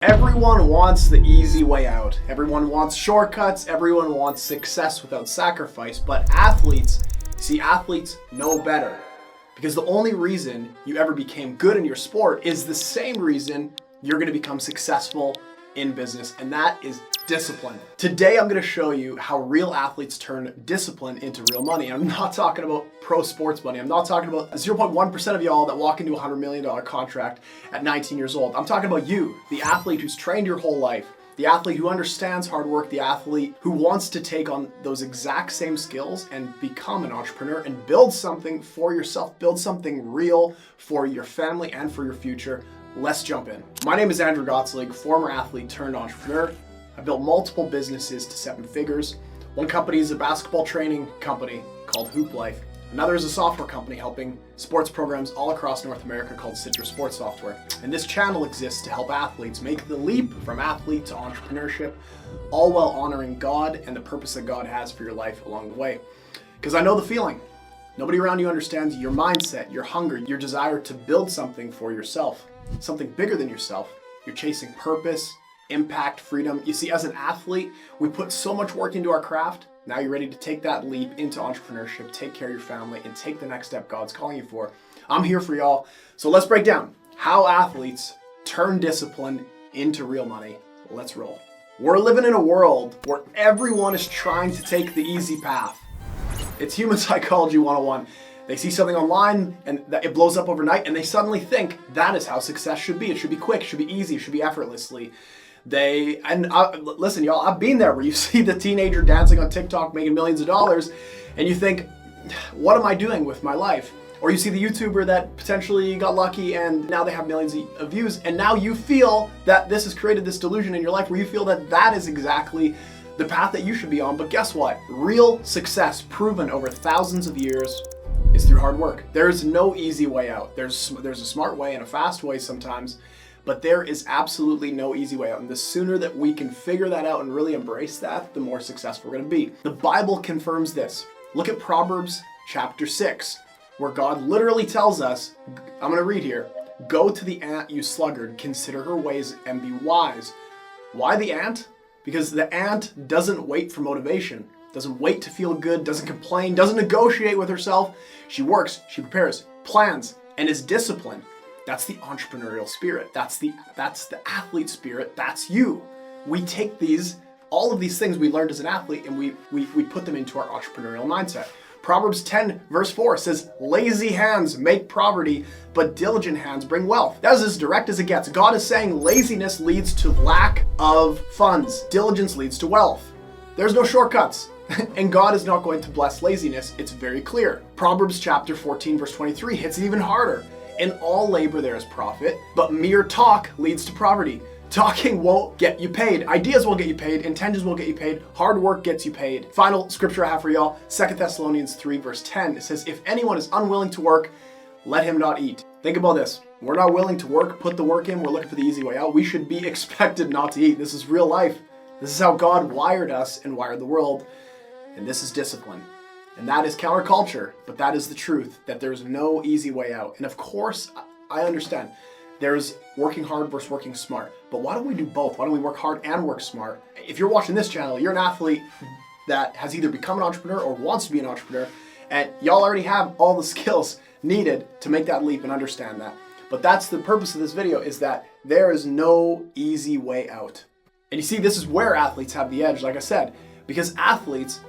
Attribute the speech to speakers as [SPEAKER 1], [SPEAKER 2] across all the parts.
[SPEAKER 1] Everyone wants the easy way out. Everyone wants shortcuts. Everyone wants success without sacrifice. But athletes know better. Because the only reason you ever became good in your sport is the same reason you're going to become successful in business, and that is discipline. Today I'm going to show you how real athletes turn discipline into real money. I'm not talking about pro sports money. I'm not talking about 0.1% of y'all that walk into a $100 million contract at 19 years old. I'm talking about you, the athlete who's trained your whole life, the athlete who understands hard work, the athlete who wants to take on those exact same skills and become an entrepreneur and build something for yourself, build something real for your family and for your future. Let's jump in. My name is Andrew Gottslig, former athlete turned entrepreneur. I built multiple businesses to 7 figures. One company is a basketball training company called Hoop Life. Another is a software company helping sports programs all across North America called Citrus Sports Software. And this channel exists to help athletes make the leap from athlete to entrepreneurship, all while honoring God and the purpose that God has for your life along the way. Because I know the feeling. Nobody around you understands your mindset, your hunger, your desire to build something for yourself, something bigger than yourself. You're chasing purpose, impact, freedom. You see, as an athlete, we put so much work into our craft. Now you're ready to take that leap into entrepreneurship, take care of your family, and take the next step God's calling you for. I'm here for y'all. So let's break down how athletes turn discipline into real money. Let's roll. We're living in a world where everyone is trying to take the easy path. It's human psychology 101. They see something online and it blows up overnight and they suddenly think that is how success should be. It should be quick, it should be easy, it should be effortlessly. Listen, y'all, I've been there where you see the teenager dancing on TikTok making millions of dollars and you think, what am I doing with my life? Or you see the YouTuber that potentially got lucky and now they have millions of views, and now you feel that this has created this delusion in your life where you feel that that is exactly the path that you should be on. But guess what? Real success proven over thousands of years is through hard work. There's no easy way out. There's a smart way and a fast way sometimes, but there is absolutely no easy way out. And the sooner that we can figure that out and really embrace that, the more successful we're going to be. The Bible confirms this. Look at Proverbs chapter 6, where God literally tells us, I'm going to read here, "Go to the ant, you sluggard, consider her ways and be wise." Why the ant? Because the ant doesn't wait for motivation, doesn't wait to feel good, doesn't complain, doesn't negotiate with herself. She works, she prepares, plans, and is disciplined. That's the entrepreneurial spirit. That's the athlete spirit. That's you. We take all of these things we learned as an athlete and we put them into our entrepreneurial mindset. Proverbs 10 verse 4 says, "Lazy hands make poverty, but diligent hands bring wealth." That is as direct as it gets. God is saying laziness leads to lack of funds. Diligence leads to wealth. There's no shortcuts. And God is not going to bless laziness. It's very clear. Proverbs chapter 14 verse 23 hits it even harder. "In all labor there is profit, but mere talk leads to poverty." Talking won't get you paid. Ideas will get you paid. Intentions will get you paid. Hard work gets you paid. Final scripture I have for y'all, 2 Thessalonians 3 verse 10. It says, "If anyone is unwilling to work, let him not eat." Think about this. We're not willing to work, put the work in. We're looking for the easy way out. We should be expected not to eat. This is real life. This is how God wired us and wired the world. And this is discipline. And that is counterculture, but that is the truth, that there's no easy way out. And of course, I understand there's working hard versus working smart. But why don't we do both? Why don't we work hard and work smart? If you're watching this channel, you're an athlete that has either become an entrepreneur or wants to be an entrepreneur, and y'all already have all the skills needed to make that leap and understand that. But that's the purpose of this video, is that there is no easy way out. And you see, this is where athletes have the edge, like I said, because athletes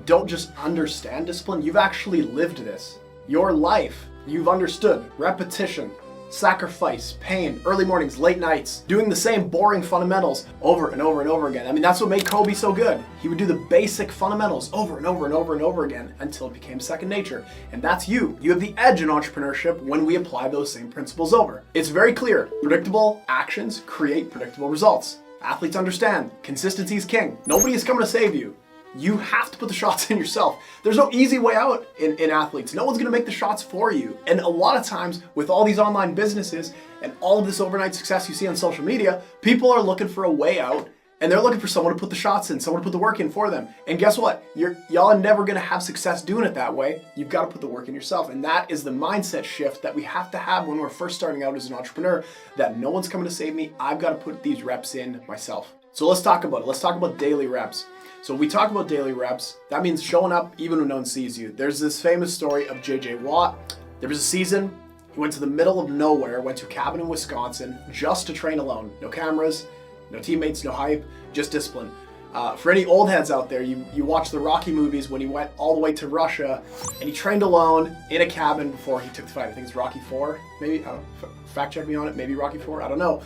[SPEAKER 1] don't just understand discipline, you've actually lived this. Your life, you've understood repetition, sacrifice, pain, early mornings, late nights, doing the same boring fundamentals over and over and over again. I mean, that's what made Kobe so good. He would do the basic fundamentals over and over and over and over again until it became second nature. And that's you. You have the edge in entrepreneurship when we apply those same principles over. It's very clear. Predictable actions create predictable results. Athletes understand consistency is king. Nobody is coming to save you. You have to put the shots in yourself. There's no easy way out in athletes. No one's gonna make the shots for you. And a lot of times with all these online businesses and all of this overnight success you see on social media, people are looking for a way out And they're looking for someone to put the shots in, someone to put the work in for them. And guess what? Y'all are never gonna have success doing it that way. You've got to put the work in yourself. And that is the mindset shift that we have to have when we're first starting out as an entrepreneur, that no one's coming to save me. I've got to put these reps in myself. So let's talk about it. Let's talk about daily reps. So when we talk about daily reps, that means showing up even when no one sees you. There's this famous story of J.J. Watt. There was a season, he went to the middle of nowhere, went to a cabin in Wisconsin just to train alone. No cameras, no teammates, no hype, just discipline. For any old heads out there, you watch the Rocky movies when he went all the way to Russia and he trained alone in a cabin before he took the fight. I think it's Rocky 4, maybe, I don't know, fact check me on it, maybe Rocky 4, I don't know.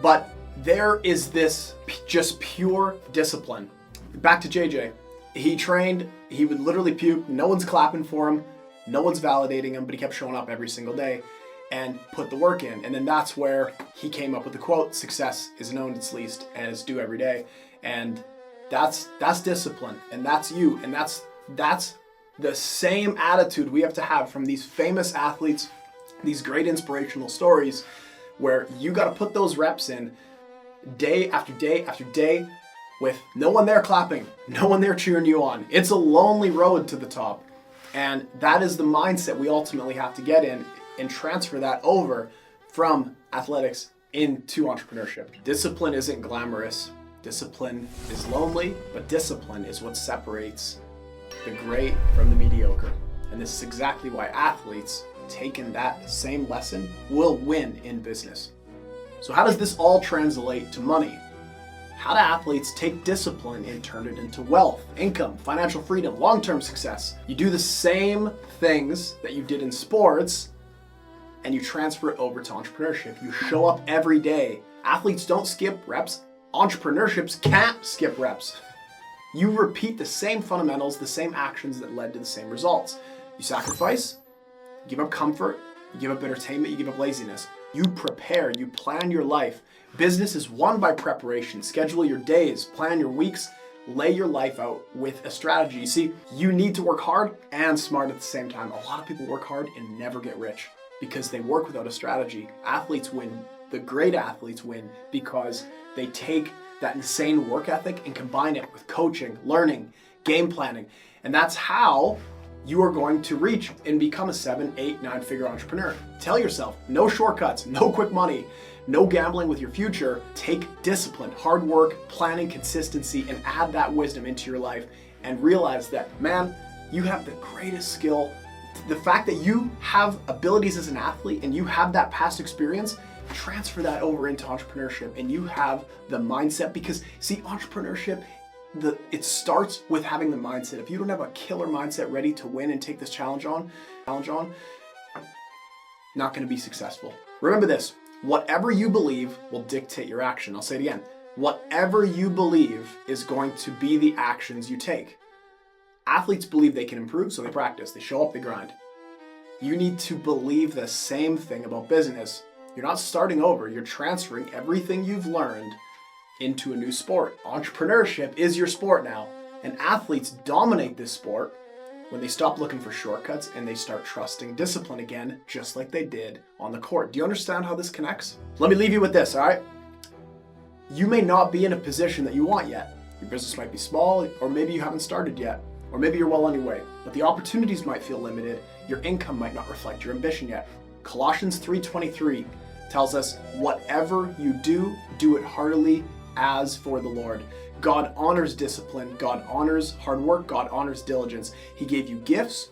[SPEAKER 1] But there is this just pure discipline. Back to JJ. He trained, he would literally puke, no one's clapping for him, no one's validating him, but he kept showing up every single day and put the work in. And then that's where he came up with the quote, success is known its least and is due every day. And that's discipline, and that's you. And that's the same attitude we have to have from these famous athletes, these great inspirational stories, where you got to put those reps in day after day after day with no one there clapping, no one there cheering you on. It's a lonely road to the top. And that is the mindset we ultimately have to get in and transfer that over from athletics into entrepreneurship. Discipline isn't glamorous. Discipline is lonely, but discipline is what separates the great from the mediocre. And this is exactly why athletes taking that same lesson will win in business. So how does this all translate to money? How do athletes take discipline and turn it into wealth, income, financial freedom, long-term success? You do the same things that you did in sports and you transfer it over to entrepreneurship. You show up every day. Athletes don't skip reps. Entrepreneurships can't skip reps. You repeat the same fundamentals, the same actions that led to the same results. You sacrifice, you give up comfort, you give up entertainment, you give up laziness. You prepare, you plan your life. Business is won by preparation. Schedule your days, plan your weeks, lay your life out with a strategy. You see, you need to work hard and smart at the same time. A lot of people work hard and never get rich because they work without a strategy. Athletes win. The great athletes win because they take that insane work ethic and combine it with coaching, learning, game planning. And that's how you are going to reach and become a 7, 8, 9-figure entrepreneur. Tell yourself, no shortcuts, no quick money, no gambling with your future. Take discipline, hard work, planning, consistency, and add that wisdom into your life and realize that, man, you have the greatest skill. The fact that you have abilities as an athlete and you have that past experience, transfer that over into entrepreneurship and you have the mindset. Because see, entrepreneurship, it starts with having the mindset. If you don't have a killer mindset ready to win and take this challenge on, not going to be successful. Remember this, whatever you believe will dictate your action. I'll say it again. Whatever you believe is going to be the actions you take. Athletes believe they can improve, so they practice, they show up, they grind. You need to believe the same thing about business. You're not starting over, you're transferring everything you've learned into a new sport. Entrepreneurship is your sport now, and athletes dominate this sport when they stop looking for shortcuts and they start trusting discipline again, just like they did on the court. Do you understand how this connects? Let me leave you with this, all right? You may not be in a position that you want yet. Your business might be small, or maybe you haven't started yet, or maybe you're well on your way, but the opportunities might feel limited. Your income might not reflect your ambition yet. Colossians 3:23 tells us, whatever you do, do it heartily as for the Lord. God honors discipline, God honors hard work, God honors diligence. He gave you gifts,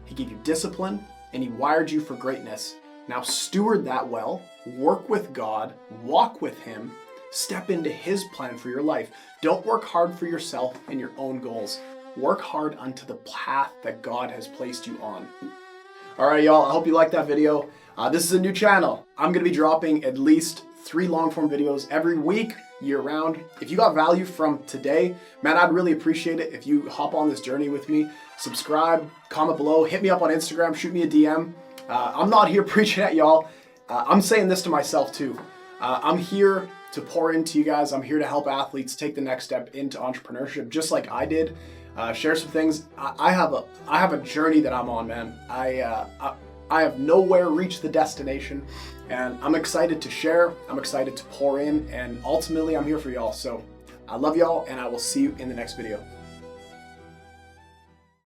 [SPEAKER 1] He gave you discipline, and He wired you for greatness. Now steward that well, work with God, walk with Him, step into His plan for your life. Don't work hard for yourself and your own goals. Work hard unto the path that God has placed you on. All right, y'all, I hope you liked that video. This is a new channel. I'm gonna be dropping at least 3 long-form videos every week, year-round. If you got value from today, man, I'd really appreciate it if you hop on this journey with me. Subscribe, comment below, hit me up on Instagram, shoot me a DM. I'm not here preaching at y'all. I'm saying this to myself too. I'm here to pour into you guys. I'm here to help athletes take the next step into entrepreneurship, just like I did. Share some things. I have a journey that I'm on, man. I have nowhere reached the destination, and I'm excited to share. I'm excited to pour in, and ultimately I'm here for y'all. So I love y'all, and I will see you in the next video.